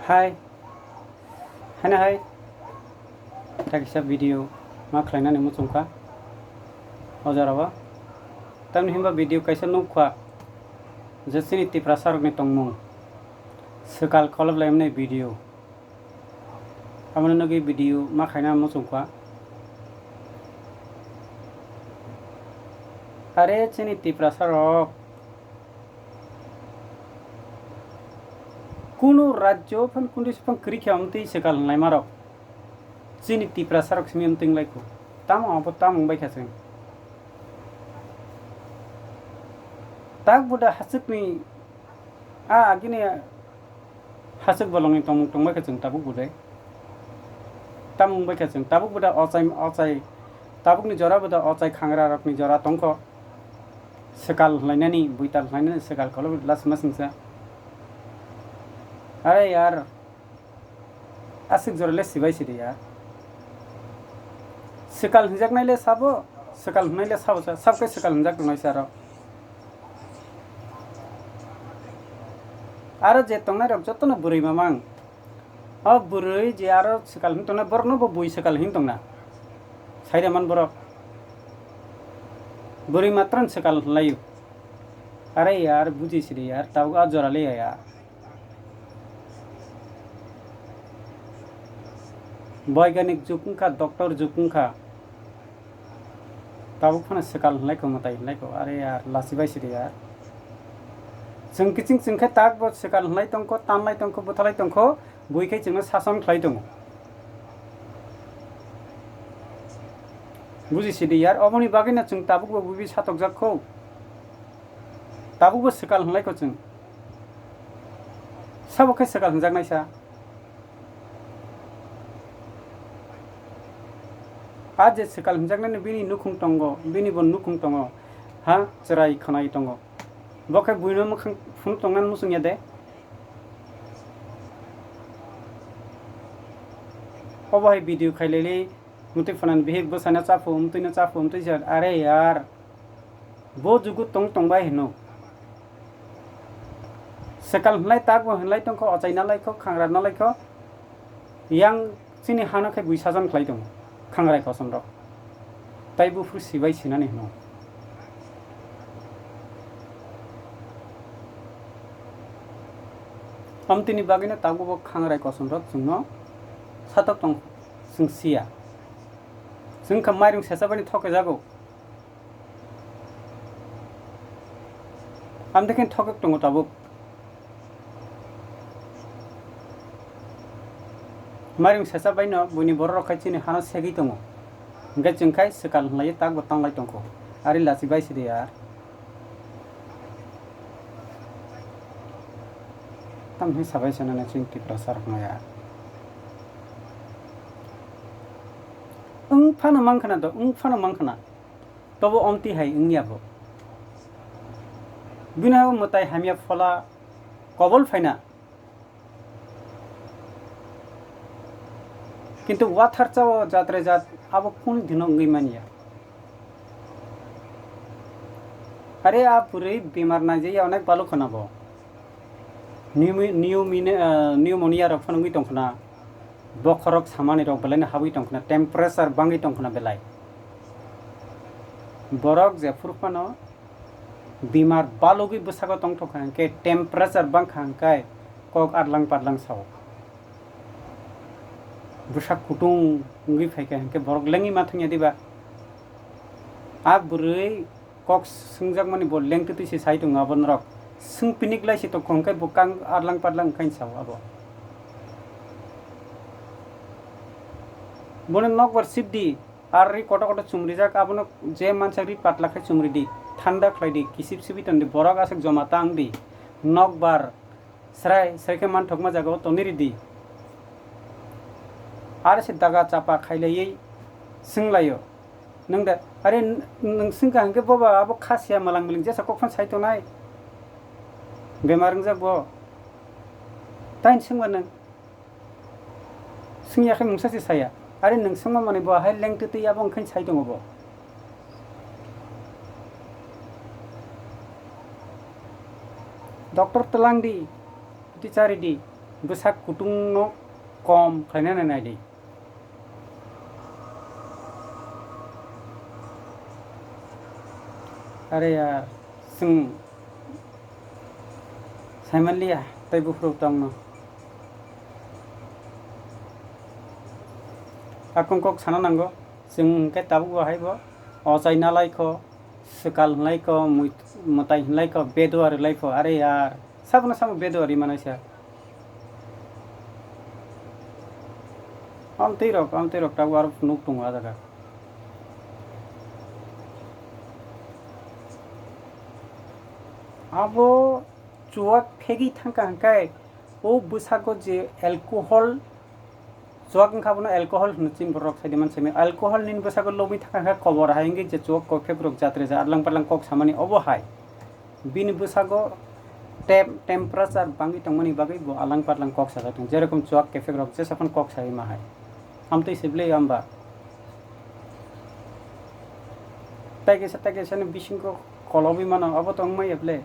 Hai, hana hai, tak isa video ma khlainani muchungkha ojarawa tamni himba video kaisa nukha jesini tipra sarokni tongmung sekal kholoblaimni video amoni nogi video ma khaina muchungkha are chini tipra sarok kuno rajyo phan kundis phan krikha amti sekal nai marok chini tipra sarok simi amting laiko tamo abo tamung bai khasing tak buda hasukni agini hasuk bolongni tongmung tongbai khasing tabuk budai tamung bai khasing tabuk buda ochai tabukni jora buda ochai khangra rokni jora tongkho sekal lainani buital lainani sekal kolob las masingsa अरे यार आसिक जरले सिबाय सिदे यार सिकाल हिजाक नाइले साबो सिकाल नाइले साबो सबके सिकाल हिजाक दंनाय सारो आरो जे तंनाय रक जतन बुरै मामां अ बुरै जे आरो सिकाल हिंतना बरनो बो बुइ सिकाल हिंतंना साइरे मान बरक बुरै मात्रन सिकाल लायो अरे यार बुझि सिदे यार ताउ आ जराले यार वैज्ञानिक जुकुंखा डॉक्टर जुकुंखा ताबुक फना sekal लाइको मताइ लाइको अरे यार लासिबाय सिदे यार जों किचिं जोंखै ताक बो sekal लाइ तंको तानलाइ तंको बुथालाइ तंको बुइखै जोंनो सासन खलाइ दङ बुजिसिदे यार अबनि बागैना जों ताबुक बो बुबि सातक जाखौ ताबुक बो sekal लाइको जों सबकै sekal जागनायसा आज sekal hinjaknani bini nukhung tongo bini bon nukhung tongo ha cherai khanai tongo bokai buino mukhang phunu tongnan musungya de obai video khailele muti phanan bihe bosana chafu umtui jar are yaar bo jugu tong tongbai hino sekal hlai tak bo hlai tongko achaina laiko khangra na laiko yang chini hana khai bui sajan khlai tongo खांग्राय कसम रक ताइ बुफुर सिबाय सिनानै हनो अमतिनि बागैनो तागुबो खांग्राय कसम रक जोंनो सातक दं जों सिया जोंखा माइरं सेसाबानि थके जागौ आमदेखिन थकक दङ ताबुक मारिं सेसा बायनो बुनि बर रखाय चिनि हाना सेगि दङ ओंखाय जोंखाय sekal लायो ताक बतंलाय दंखौ आरि लासिबाय सिदे यार तम हि साबाय सनाने चिंति प्रसार माया फानो मांखना द फानो मांखना तबो अमति हाय इंनियाबो बिनाव मताय हामिया फला कबल फाइना किंतु वाथार चाव जात्रे जात अब कौन दिनों गई मानिया अरे आप पूरे बीमार ना जाइए अनेक बालू खाना बो निउमोनिया रख फनुंगी टंखना बखरक सामानी रख बेलायनो हाबी टंखना टेम्पारेचार बांगी टंखना बेलाय बरक जेफुर फनो बीमार बालुगी बसागो टंग टंखा के टेम्पारेचार बांग खांकाय कक आदलां पादलां Sao बुsak kutung ngi faika ke borok lengi mathanya diba a burui kok sungjak mani bol leng tuti si sai tung abon rok sung pinik lai si to khongkai bukang arlang padlang kain saw abo bonen nok bar sibdi arri koto koto chumri jak abono je mansari patla khai chumri di thanda khlai di kisip sibi ton di borok asek joma tang di nok bar srai ke man thokma jago to niri di आर से दागा चापा खाइलायै सिंलायो नंदा अरे नों सिंगा हंके बबा अब खासिया मलां मिलिं जेसा कखन साइतनाय बेमारं जाबो ताइन सिंबा नों सिंयाखै मुंसासि साया अरे नों सिंमा माने बो हाय लेंटति याबो ओंखाय साइदङबो doctor तलांगदी टिचारिदी bwsak kutung no kom khlaina nai di are yaar sung saimanliya tai bufruk tong no akong kok sana nango sung ke tabu hai bo osai nalai ko sekal nalai ko mutai nalai ko bedo ar lai ko are yaar sabna sam bedo ari manasa am tirok tabu ar nuk tung ada abo chuak phegi thangka hangkai o busago je alcohol chuak khabono alcohol nuchin borok saidi man seme alcohol nin busago lobi thangka kobor haingi je chuak ko phebrok jatre ja arlang parlang kok samani obo hai bini busago temperature bangi tangmani bagai bo alang parlang kok sa tung jerokom chuak ke phebrok je sapan kok sai ma hai amtei sible amba tagi sa ni bisingko kolobi mano abo tongmai eble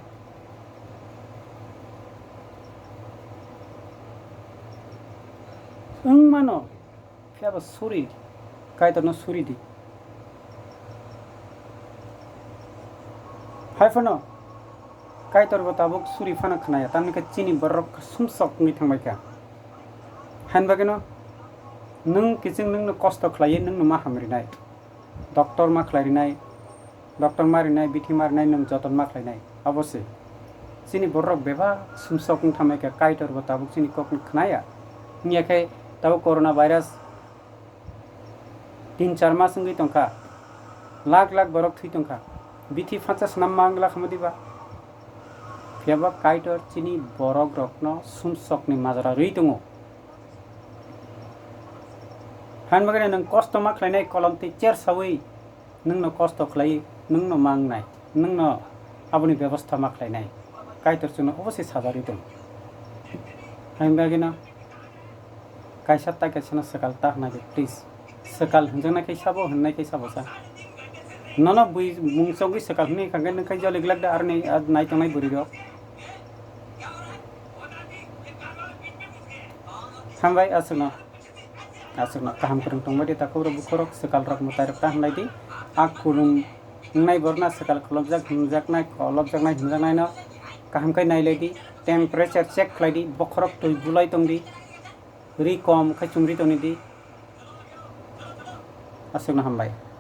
mano fiaba suri kai to no suri di hai fano kai tor batabok suri fana khnaya tamni ka chini borok sumsok ni thangbai ka han bageno nung kiching nung no kosto khlai nung no ma hamri nai doctor ma khlai nai doctor mari nai bithi mari nai nung joton ma khlai nai obose chini borok beba sumsok ni thamai ka kai tor batabok chini kok khnaya nia kai tabo corona virus 3-4 मास संगी तंका lakh borok thui tongka bithi 50 nam mangla khamodiba fiaba kaitor chini borok rokno sumsok ni majara rui tongo han bagane nang kosto ma khlainai kolom te cher sawi nungno kosto khlai nungno mangnai nungno aboni ব্যবস্থা ma khlainai kaitor chuno obose sajari tong han bagina kaisa ta kaisa sakal ta na please sakal hunjana kai sabo hunai kai sabo sa nono bui mungsogi sakal ni kangen kai jole glak da arni ad nai tongai buri ro hambai asuna kaham kurung tong mari ta ko ro bukhorok sakal rok mutai rok ta nai di ak kurung nai borna sakal kholobjak nai no kaham kai nai ledi temperature check khlai di bokhorok toi bulai tong di ri kom khai chumri toni di asuna hambai